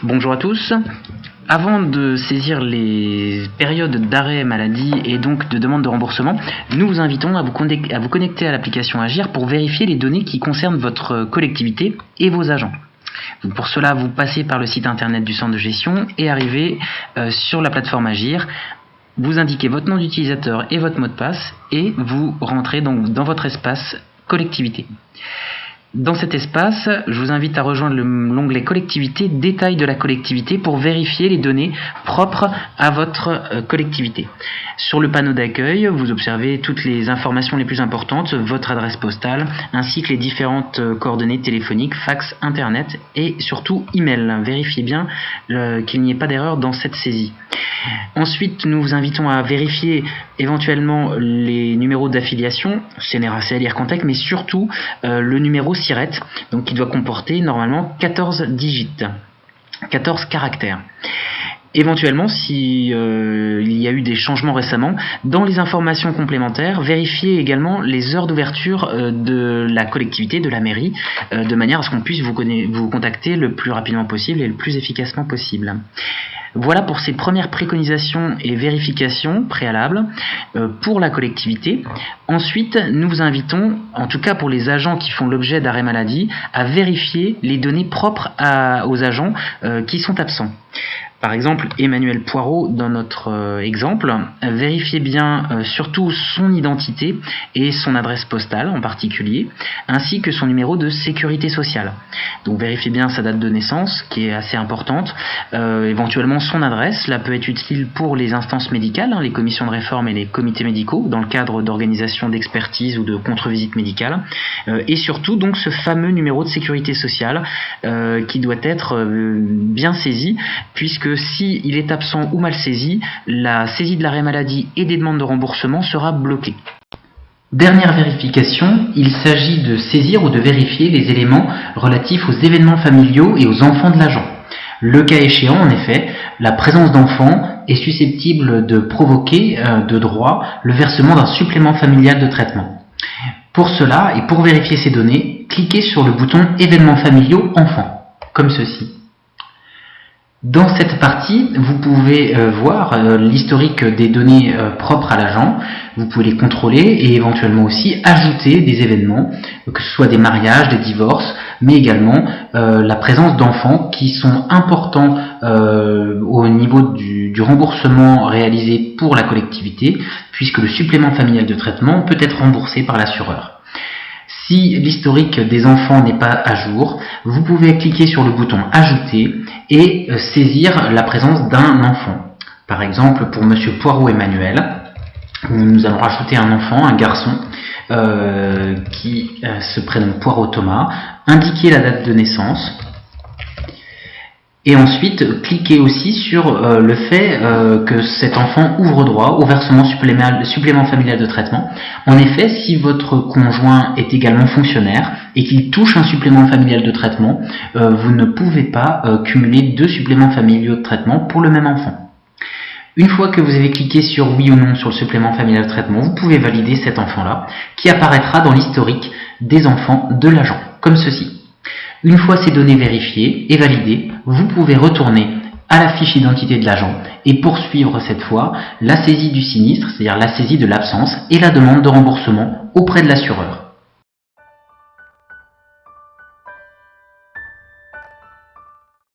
Bonjour à tous. Avant de saisir les périodes d'arrêt maladie et donc de demande de remboursement, nous vous invitons à vous connecter à l'application Agir pour vérifier les données qui concernent votre collectivité et vos agents. Pour cela, vous passez par le site internet du centre de gestion et arrivez sur la plateforme Agir. Vous indiquez votre nom d'utilisateur et votre mot de passe et vous rentrez donc dans votre espace collectivité. Dans cet espace, je vous invite à rejoindre l'onglet collectivité, détail de la collectivité pour vérifier les données propres à votre collectivité. Sur le panneau d'accueil, vous observez toutes les informations les plus importantes, votre adresse postale, ainsi que les différentes coordonnées téléphoniques, fax, internet et surtout email. Vérifiez bien qu'il n'y ait pas d'erreur dans cette saisie. Ensuite, nous vous invitons à vérifier éventuellement les numéros d'affiliation, CNRAC, CNRACL, Contact, mais surtout le numéro SIRET, donc qui doit comporter normalement 14 digits, 14 caractères. Éventuellement, si il y a eu des changements récemment, dans les informations complémentaires, vérifiez également les heures d'ouverture de la collectivité, de la mairie, de manière à ce qu'on puisse vous contacter le plus rapidement possible et le plus efficacement possible. Voilà pour ces premières préconisations et vérifications préalables pour la collectivité. Ensuite, nous vous invitons, en tout cas pour les agents qui font l'objet d'arrêt maladie, à vérifier les données propres aux agents qui sont absents. Par exemple, Emmanuel Poirot, dans notre exemple, vérifiez bien surtout son identité et son adresse postale en particulier, ainsi que son numéro de sécurité sociale. Donc vérifiez bien sa date de naissance, qui est assez importante, éventuellement son adresse. Cela peut être utile pour les instances médicales, les commissions de réforme et les comités médicaux, dans le cadre d'organisation d'expertise ou de contre-visite médicale. Et surtout, donc, ce fameux numéro de sécurité sociale qui doit être bien saisi, puisque si il est absent ou mal saisi, la saisie de l'arrêt maladie et des demandes de remboursement sera bloquée. Dernière vérification, il s'agit de saisir ou de vérifier les éléments relatifs aux événements familiaux et aux enfants de l'agent. Le cas échéant, en effet, la présence d'enfants est susceptible de provoquer de droit le versement d'un supplément familial de traitement. Pour cela, et pour vérifier ces données, cliquez sur le bouton « Événements familiaux enfants », comme ceci. Dans cette partie, vous pouvez voir l'historique des données propres à l'agent. Vous pouvez les contrôler et éventuellement aussi ajouter des événements, que ce soit des mariages, des divorces, mais également la présence d'enfants qui sont importants au niveau du remboursement réalisé pour la collectivité, puisque le supplément familial de traitement peut être remboursé par l'assureur. Si l'historique des enfants n'est pas à jour, vous pouvez cliquer sur le bouton « Ajouter » et saisir la présence d'un enfant. Par exemple, pour Monsieur Poirot Emmanuel, nous allons rajouter un enfant, un garçon, qui se prénomme Poirot Thomas, indiquer la date de naissance, et ensuite cliquez aussi sur le fait que cet enfant ouvre droit au versement supplément familial de traitement. En effet, si votre conjoint est également fonctionnaire et qu'il touche un supplément familial de traitement, vous ne pouvez pas cumuler deux suppléments familiaux de traitement pour le même enfant. Une fois que vous avez cliqué sur oui ou non sur le supplément familial de traitement, vous pouvez valider cet enfant-là, qui apparaîtra dans l'historique des enfants de l'agent, comme ceci. Une fois ces données vérifiées et validées, vous pouvez retourner à la fiche identité de l'agent et poursuivre cette fois la saisie du sinistre, c'est-à-dire la saisie de l'absence et la demande de remboursement auprès de l'assureur.